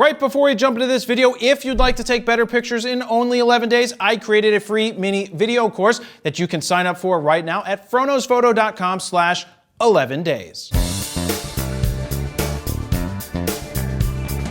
Right before we jump into this video, if you'd like to take better pictures in only 11 days, I created a free mini video course that you can sign up for right now at fronosphoto.com/11days.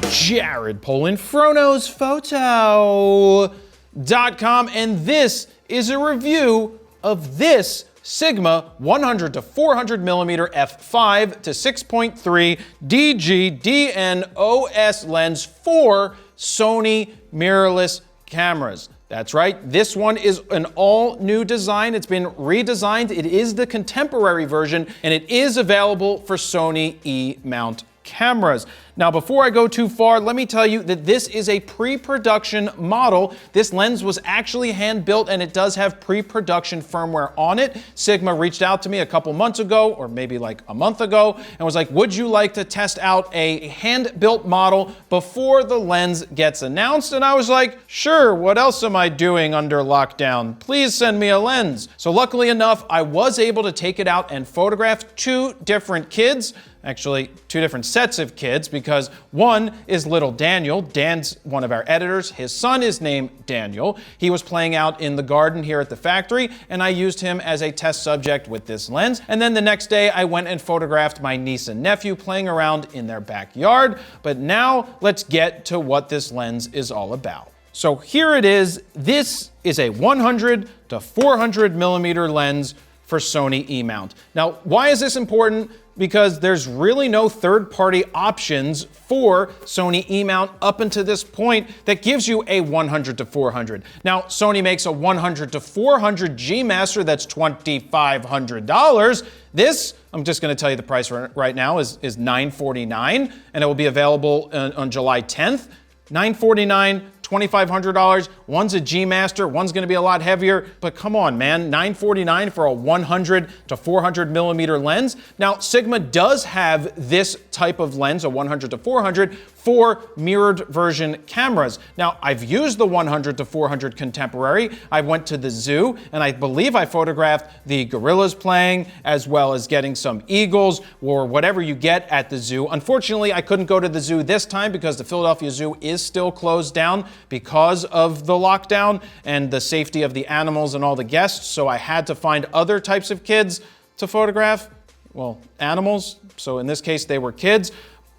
Jared Polin, fronosphoto.com, and this is a review of this Sigma 100 to 400 millimeter f5 to 6.3 DG DN-OS lens for Sony mirrorless cameras. That's right, this one is an all-new design. It's been redesigned. It is the contemporary version, and it is available for Sony E Mount cameras. Now, before I go too far, let me tell you that this is a pre-production model. This lens was actually hand-built, and it does have pre-production firmware on it. Sigma reached out to me a couple months ago, or maybe like a month ago, and was like, would you like to test out a hand-built model before the lens gets announced? And I was like, sure, what else am I doing under lockdown? Please send me a lens. So luckily enough, I was able to take it out and photograph two different kids. Actually, two different sets of kids, because one is little Daniel. Dan's one of our editors. His son is named Daniel. He was playing out in the garden here at the factory, and I used him as a test subject with this lens. And then the next day, I went and photographed my niece and nephew playing around in their backyard. But now, let's get to what this lens is all about. So here it is. This is a 100 to 400 millimeter lens for Sony E Mount. Now, why is this important? Because there's really no third-party options for Sony E Mount up until this point that gives you a 100 to 400. Now, Sony makes a 100 to 400 G Master that's $2,500. This, I'm just going to tell you the price right now, is $949, and it will be available on July 10th. $949, $2,500. One's a G Master, one's gonna be a lot heavier, but come on, man, $949 for a 100 to 400 millimeter lens. Now, Sigma does have this type of lens, a 100 to 400, for mirrored version cameras. Now, I've used the 100 to 400 contemporary. I went to the zoo, and I believe I photographed the gorillas playing, as well as getting some eagles, or whatever you get at the zoo. Unfortunately, I couldn't go to the zoo this time because the Philadelphia Zoo is still closed down because of the lockdown and the safety of the animals and all the guests, so I had to find other types of kids to photograph. Well, animals, so in this case they were kids.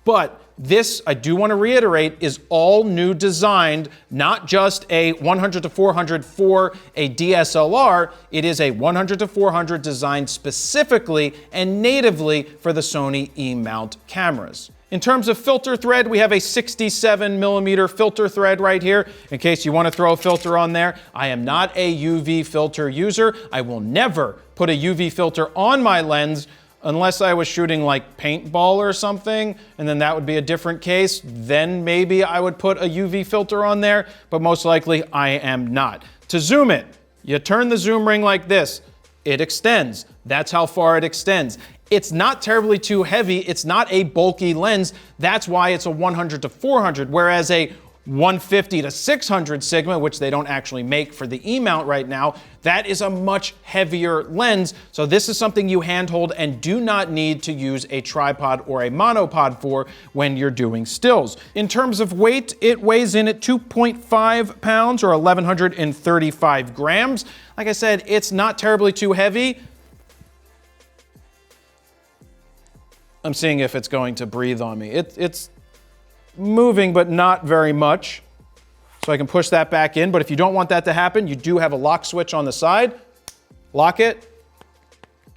But this, I do want to reiterate, is all new designed, not just a 100 to 400 for a DSLR. It is a 100 to 400 designed specifically and natively for the Sony E Mount cameras. In terms of filter thread, we have a 67 millimeter filter thread right here, in case you want to throw a filter on there. I am not a UV filter user. I will never put a UV filter on my lens unless I was shooting like paintball or something, and then that would be a different case. Then maybe I would put a UV filter on there, but most likely I am not. To zoom it, you turn the zoom ring like this. It extends. That's how far it extends. It's not terribly too heavy. It's not a bulky lens. That's why it's a 100 to 400, whereas a 150 to 600 Sigma, which they don't actually make for the E Mount right now, that is a much heavier lens. So this is something you handhold and do not need to use a tripod or a monopod for when you're doing stills. In terms of weight, it weighs in at 2.5 pounds or 1,135 grams. Like I said, it's not terribly too heavy. I'm seeing if it's going to breathe on me. It's moving, but not very much. So I can push that back in, but if you don't want that to happen, you do have a lock switch on the side. Lock it.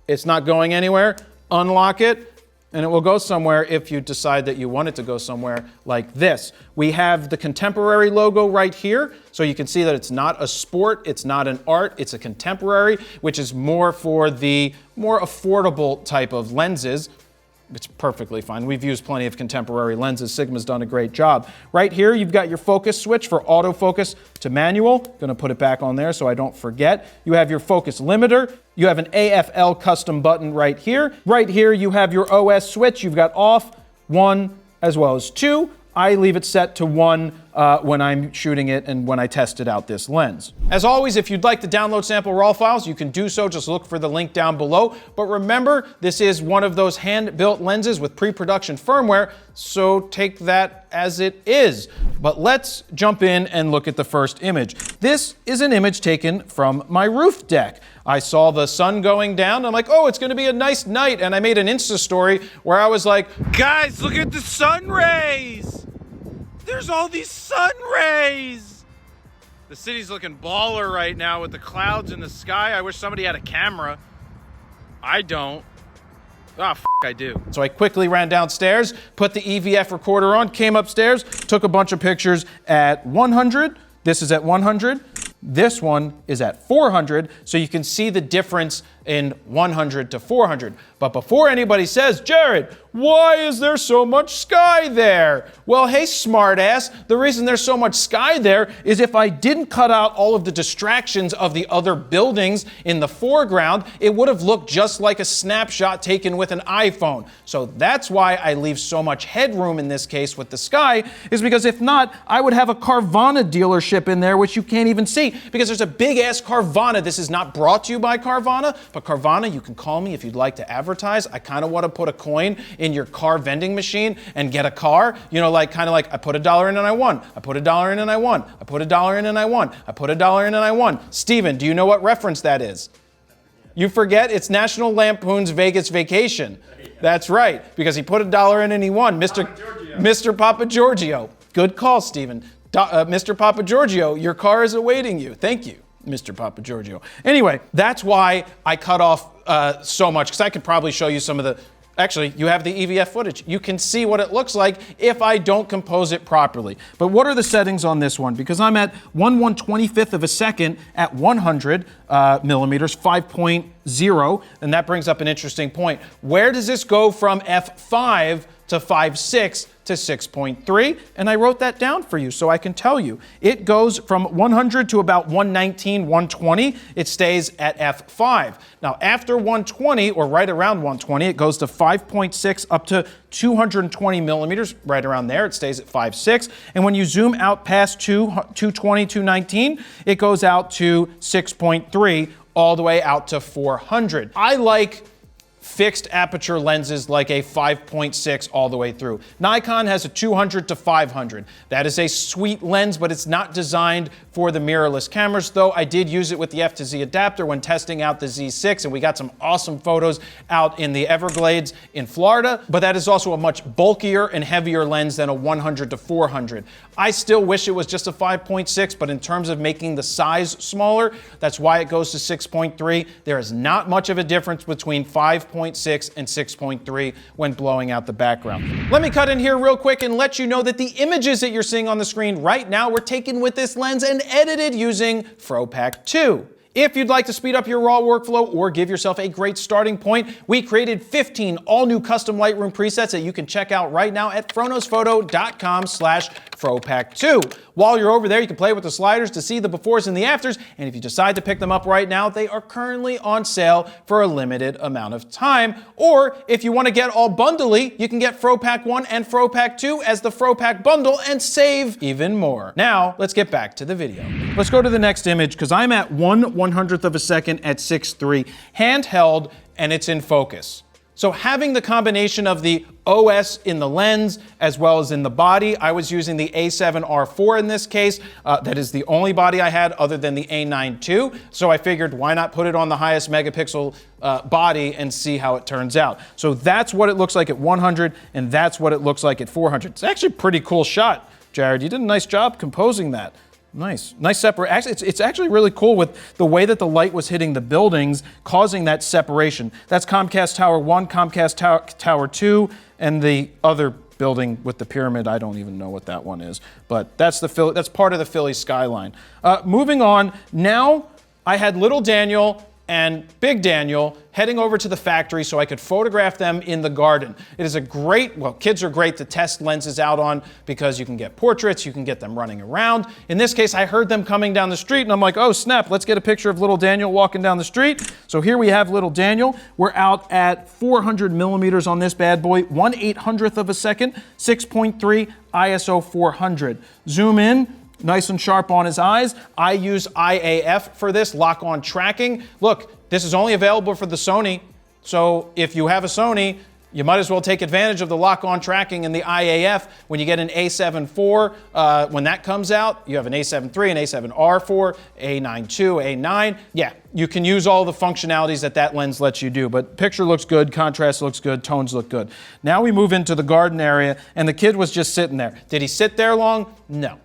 It's not going anywhere. Unlock it, and it will go somewhere if you decide that you want it to go somewhere like this. We have the contemporary logo right here, so you can see that it's not a sport, it's not an art, it's a contemporary, which is more for the more affordable type of lenses. It's perfectly fine. We've used plenty of contemporary lenses. Sigma's done a great job. Right here, you've got your focus switch for autofocus to manual. Gonna put it back on there so I don't forget. You have your focus limiter. You have an AFL custom button right here. Right here, you have your OS switch. You've got off, 1, as well as 2. I leave it set to 1 when I'm shooting it and when I tested out this lens. As always, if you'd like to download sample RAW files, you can do so. Just look for the link down below. But remember, this is one of those hand-built lenses with pre-production firmware, so take that as it is. But let's jump in and look at the first image. This is an image taken from my roof deck. I saw the sun going down. I'm like, oh, it's gonna be a nice night. And I made an Insta story where I was like, guys, look at the sun rays. There's all these sun rays. The city's looking baller right now with the clouds in the sky. I wish somebody had a camera. I don't. Ah, I do. So I quickly ran downstairs, put the EVF recorder on, came upstairs, took a bunch of pictures at 100. This is at 100. This one is at 400, so you can see the difference in 100 to 400. But before anybody says, Jared, why is there so much sky there? Well, hey, smartass, the reason there's so much sky there is if I didn't cut out all of the distractions of the other buildings in the foreground, it would have looked just like a snapshot taken with an iPhone. So that's why I leave so much headroom in this case with the sky, is because if not, I would have a Carvana dealership in there, which you can't even see, because there's a big-ass Carvana. This is not brought to you by Carvana, but Carvana, you can call me if you'd like to advertise. I kind of want to put a coin in your car vending machine and get a car. You know, like kind of like I put $1 in and I won. I put $1 in and I won. I put $1 in and I won. I put $1 in and I won. Steven, do you know what reference that is? You forget? It's National Lampoon's Vegas Vacation. That's right, because he put $1 in and he won. Mr. Papa Giorgio. Good call, Steven. Mr. Papa Giorgio, your car is awaiting you. Thank you, Mr. Papa Giorgio. Anyway, that's why I cut off so much, because I could probably show you some of the... Actually, you have the EVF footage. You can see what it looks like if I don't compose it properly. But what are the settings on this one? Because I'm at 1/125th of a second at 100 millimeters, 5.0, and that brings up an interesting point. Where does this go from f5 to 5.6 to 6.3, and I wrote that down for you so I can tell you. It goes from 100 to about 119, 120. It stays at f5. Now, after 120, or right around 120, it goes to 5.6 up to 220 millimeters, right around there. It stays at 5.6. And when you zoom out past 220, 219, it goes out to 6.3, all the way out to 400. I like fixed aperture lenses like a 5.6 all the way through. Nikon has a 200 to 500. That is a sweet lens, but it's not designed for the mirrorless cameras, though I did use it with the F to Z adapter when testing out the Z6, and we got some awesome photos out in the Everglades in Florida, but that is also a much bulkier and heavier lens than a 100 to 400. I still wish it was just a 5.6, but in terms of making the size smaller, that's why it goes to 6.3. There is not much of a difference between 5.6 and 6.3 when blowing out the background. Let me cut in here real quick and let you know that the images that you're seeing on the screen right now were taken with this lens and edited using FroPak 2. If you'd like to speed up your RAW workflow or give yourself a great starting point, we created 15 all-new custom Lightroom presets that you can check out right now at fronosphoto.com/FroPak2. While you're over there, you can play with the sliders to see the befores and the afters, and if you decide to pick them up right now, they are currently on sale for a limited amount of time. Or if you want to get all bundly, you can get FroPak 1 and FroPak 2 as the FroPak bundle and save even more. Now, let's get back to the video. Let's go to the next image, because I'm at 1/100th of a second at 6.3, handheld, and it's in focus. So having the combination of the OS in the lens as well as in the body, I was using the A7R4 in this case. That is the only body I had other than the A9 II. So I figured, why not put it on the highest megapixel body and see how it turns out. So that's what it looks like at 100, and that's what it looks like at 400. It's actually a pretty cool shot, Jared. You did a nice job composing that. Nice separate. Actually, it's actually really cool with the way that the light was hitting the buildings, causing that separation. That's Comcast Tower 1, Comcast Tower 2, and the other building with the pyramid. I don't even know what that one is, but that's part of the Philly skyline. Moving on, now I had little Daniel and Big Daniel heading over to the factory so I could photograph them in the garden. It is a great, well, kids are great to test lenses out on because you can get portraits, you can get them running around. In this case, I heard them coming down the street and I'm like, oh snap, let's get a picture of little Daniel walking down the street. So here we have little Daniel. We're out at 400 millimeters on this bad boy, 1/800th of a second, 6.3 ISO 400. Zoom in. Nice and sharp on his eyes. I use IAF for this, lock-on tracking. Look, this is only available for the Sony, so if you have a Sony, you might as well take advantage of the lock-on tracking and the IAF. When you get an A7 IV, when that comes out, you have an A7 III, an A7 R4, A9 II, A9. Yeah, you can use all the functionalities that that lens lets you do, but picture looks good, contrast looks good, tones look good. Now we move into the garden area, and the kid was just sitting there. Did he sit there long? No.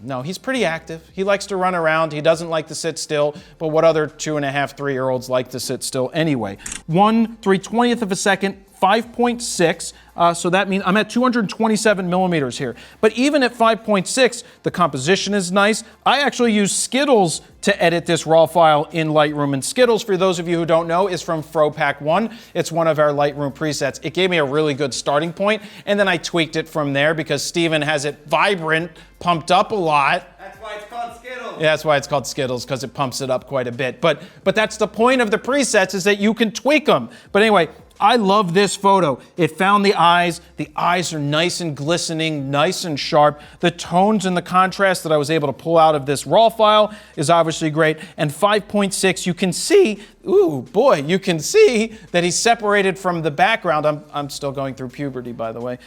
No, he's pretty active. He likes to run around. He doesn't like to sit still, but what other 2.5, 3-year-olds like to sit still anyway? 1/320th of a second, 5.6, so that means I'm at 227 millimeters here. But even at 5.6, the composition is nice. I actually use Skittles to edit this raw file in Lightroom. And Skittles, for those of you who don't know, is from FroPack 1. It's one of our Lightroom presets. It gave me a really good starting point, and then I tweaked it from there because Steven has it vibrant, pumped up a lot. That's why it's called Skittles. Yeah, that's why it's called Skittles, because it pumps it up quite a bit. But that's the point of the presets, is that you can tweak them. But anyway, I love this photo. It found the eyes. The eyes are nice and glistening, nice and sharp. The tones and the contrast that I was able to pull out of this raw file is obviously great. And 5.6, you can see, ooh, boy, you can see that he's separated from the background. I'm still going through puberty, by the way.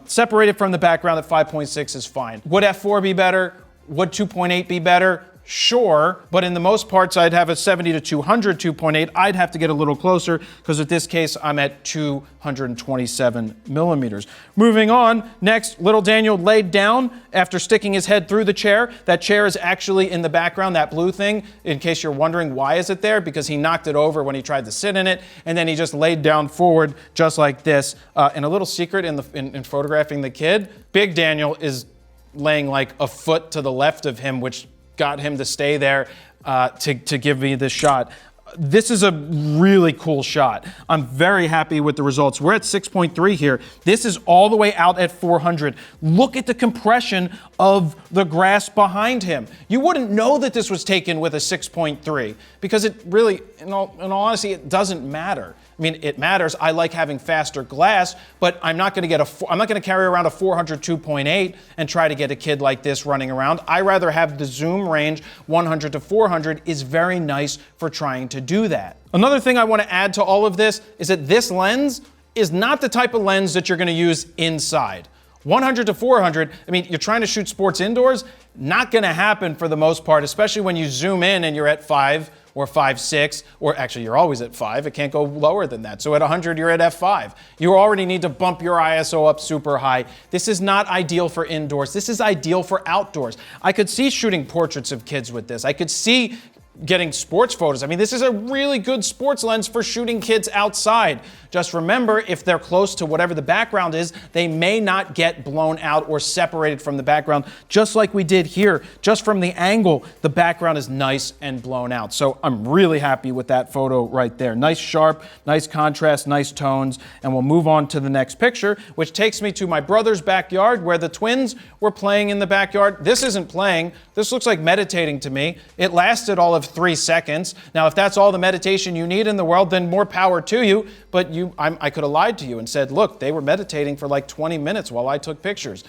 Separated from the background at 5.6 is fine. Would f4 be better? Would 2.8 be better? Sure, but in the most parts, I'd have a 70 to 200 2.8. I'd have to get a little closer because in this case, I'm at 227 millimeters. Moving on, next, little Daniel laid down after sticking his head through the chair. That chair is actually in the background, that blue thing, in case you're wondering why is it there, because he knocked it over when he tried to sit in it, and then he just laid down forward just like this. And a little secret in photographing the kid, Big Daniel is laying like a foot to the left of him, which got him to stay there to give me this shot. This is a really cool shot. I'm very happy with the results. We're at 6.3 here. This is all the way out at 400. Look at the compression of the grass behind him. You wouldn't know that this was taken with a 6.3 because it really, in all honesty, it doesn't matter. I mean, it matters. I like having faster glass, but I'm not going to carry around a 400 2.8 and try to get a kid like this running around. I rather have the zoom range 100 to 400 is very nice for trying to do that. Another thing I want to add to all of this is that this lens is not the type of lens that you're going to use inside. 100 to 400, I mean, you're trying to shoot sports indoors, not going to happen for the most part, especially when you zoom in and you're at 5 or 5.6, or actually you're always at 5, it can't go lower than that. So at 100, you're at f5. You already need to bump your ISO up super high. This is not ideal for indoors. This is ideal for outdoors. I could see shooting portraits of kids with this. I could see getting sports photos. I mean, this is a really good sports lens for shooting kids outside. Just remember, if they're close to whatever the background is, they may not get blown out or separated from the background, just like we did here. Just from the angle, the background is nice and blown out. So I'm really happy with that photo right there. Nice sharp, nice contrast, nice tones, and we'll move on to the next picture, which takes me to my brother's backyard where the twins were playing in the backyard. This isn't playing. This looks like meditating to me. It lasted all of 3 seconds. Now, if that's all the meditation you need in the world, then more power to you. But I could have lied to you and said, look, they were meditating for like 20 minutes while I took pictures.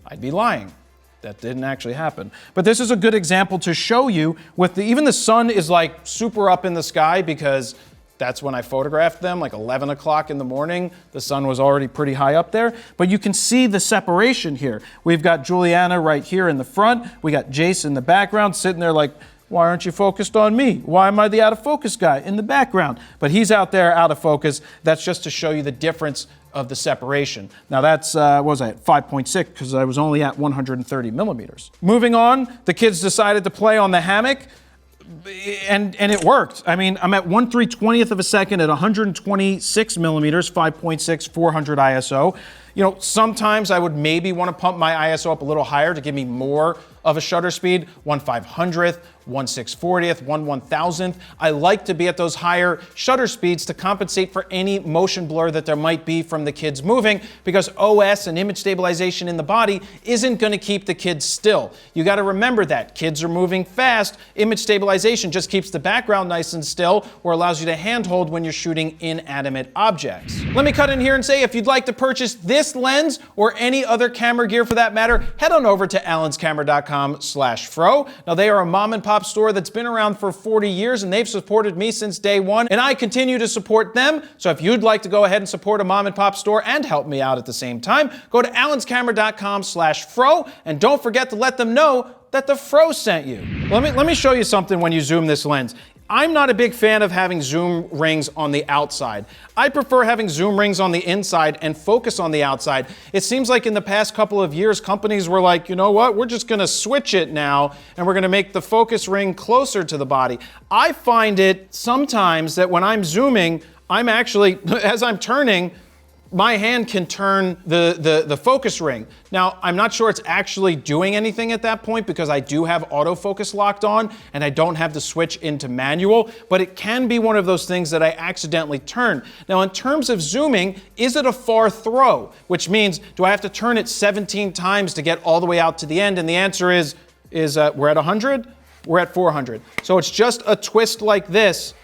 I'd be lying. That didn't actually happen. But this is a good example to show you with even the sun is like super up in the sky because that's when I photographed them, like 11 o'clock in the morning. The sun was already pretty high up there, but you can see the separation here. We've got Juliana right here in the front. We got Jace in the background sitting there like, why aren't you focused on me? Why am I the out of focus guy in the background? But he's out there out of focus. That's just to show you the difference of the separation. Now that's, what was I at 5.6 because I was only at 130 millimeters. Moving on, the kids decided to play on the hammock. And it worked. I mean, I'm at 1/320th of a second at 126 millimeters, 5.6, 400 ISO. You know, sometimes I would maybe want to pump my ISO up a little higher to give me more of a shutter speed, 1/500th, 1/640th, 1/1000th. I like to be at those higher shutter speeds to compensate for any motion blur that there might be from the kids moving, because OS and image stabilization in the body isn't going to keep the kids still. You got to remember that. Kids are moving fast. Image stabilization just keeps the background nice and still, or allows you to handhold when you're shooting inanimate objects. Let me cut in here and say, if you'd like to purchase this lens or any other camera gear for that matter, head on over to allenscamera.com/fro. Now, they are a mom and pop store that's been around for 40 years, and they've supported me since day one, and I continue to support them. So if you'd like to go ahead and support a mom and pop store and help me out at the same time, go to allenscamera.com/fro, and don't forget to let them know that the Fro sent you. Let me show you something when you zoom this lens. I'm not a big fan of having zoom rings on the outside. I prefer having zoom rings on the inside and focus on the outside. It seems like in the past couple of years, companies were like, you know what, we're just gonna switch it now, and we're gonna make the focus ring closer to the body. I find it sometimes that when I'm zooming, I'm actually, as I'm turning, my hand can turn the focus ring. Now, I'm not sure it's actually doing anything at that point because I do have autofocus locked on and I don't have the switch into manual, but it can be one of those things that I accidentally turn. Now, in terms of zooming, is it a far throw? Which means, do I have to turn it 17 times to get all the way out to the end? And the answer is we're at 100, we're at 400. So it's just a twist like this,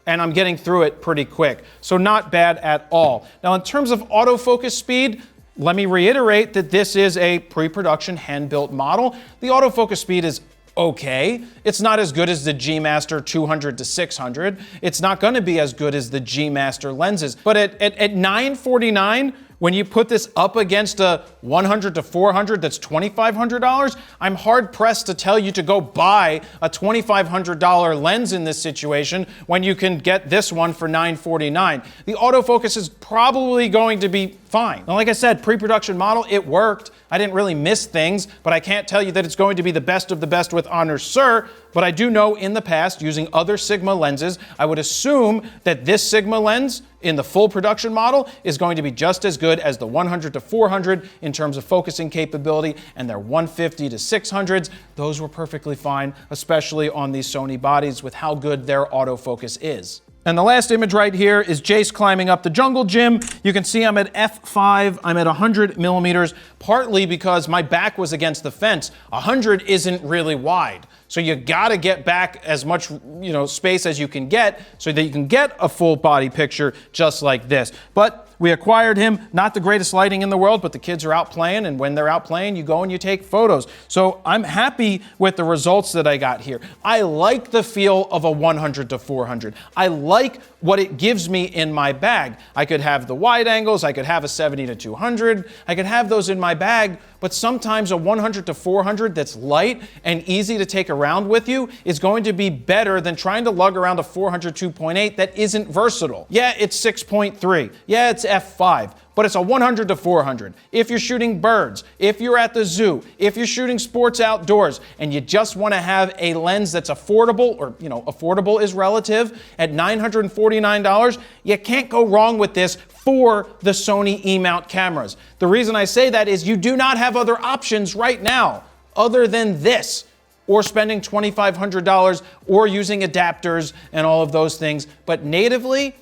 and I'm getting through it pretty quick. So not bad at all. Now, in terms of autofocus speed, let me reiterate that this is a pre-production hand-built model. The autofocus speed is okay. It's not as good as the G Master 200 to 600. It's not gonna be as good as the G Master lenses. But at $949, when you put this up against a 100 to 400 that's $2,500, I'm hard pressed to tell you to go buy a $2,500 lens in this situation when you can get this one for $949. The autofocus is probably going to be fine. Now, like I said, pre-production model, it worked. I didn't really miss things, but I can't tell you that it's going to be the best of the best with honor, sir. But I do know in the past, using other Sigma lenses, I would assume that this Sigma lens in the full production model is going to be just as good as the 100 to 400 in terms of focusing capability, and their 150 to 600s, those were perfectly fine, especially on these Sony bodies with how good their autofocus is. And the last image right here is Jace climbing up the jungle gym. You can see I'm at f5, I'm at 100 millimeters, partly because my back was against the fence. 100 isn't really wide. So you gotta get back as much space as you can get so that you can get a full body picture just like this. But we acquired him, not the greatest lighting in the world, but the kids are out playing, and when they're out playing, you go and you take photos. So I'm happy with the results that I got here. I like the feel of a 100 to 400. I like what it gives me in my bag. I could have the wide angles, I could have a 70 to 200, I could have those in my bag, but sometimes a 100 to 400 that's light and easy to take around with you is going to be better than trying to lug around a 400 2.8 that isn't versatile. Yeah, it's 6.3. Yeah, it's f5. But it's a 100 to 400. If you're shooting birds, if you're at the zoo, if you're shooting sports outdoors, and you just want to have a lens that's affordable, or affordable is relative, at $949, you can't go wrong with this for the Sony E Mount cameras. The reason I say that is you do not have other options right now other than this, or spending $2,500, or using adapters and all of those things. But natively,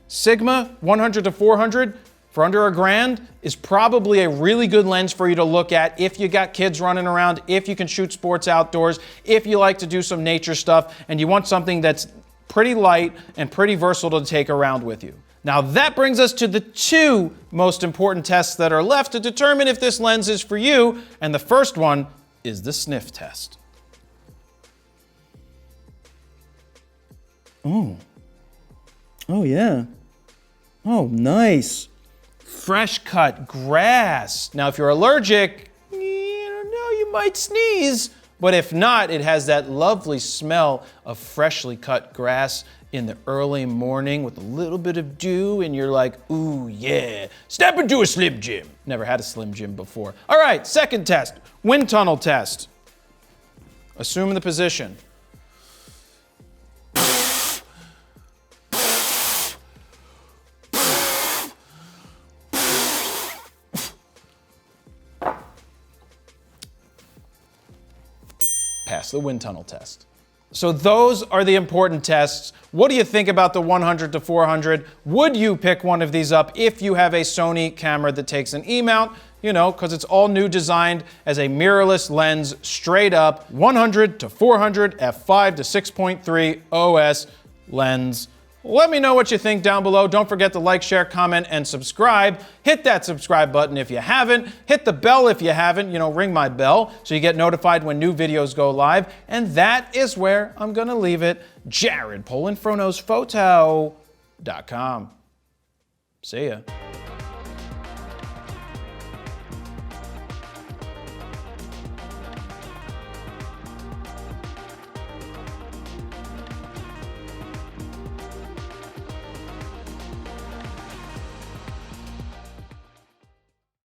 Sigma 100 to 400, for under $1,000 is probably a really good lens for you to look at if you got kids running around, if you can shoot sports outdoors, if you like to do some nature stuff, and you want something that's pretty light and pretty versatile to take around with you. Now that brings us to the two most important tests that are left to determine if this lens is for you, and the first one is the sniff test. Oh yeah. Oh, nice. Fresh cut grass. Now, if you're allergic, you might sneeze. But if not, it has that lovely smell of freshly cut grass in the early morning with a little bit of dew, and you're like, ooh, yeah, step into a Slim Jim. Never had a Slim Jim before. All right, second test, wind tunnel test. Assume the position. test, the wind tunnel test. So those are the important tests. What do you think about the 100 to 400? Would you pick one of these up if you have a Sony camera that takes an E mount? You know, because it's all new, designed as a mirrorless lens, straight up 100 to 400 f5 to 6.3 OS lens. Let me know what you think down below. Don't forget to like, share, comment, and subscribe. Hit that subscribe button if you haven't. Hit the bell if you haven't. You know, ring my bell so you get notified when new videos go live. And that is where I'm going to leave it. Jared Polin, FroKnowsPhoto.com. See ya.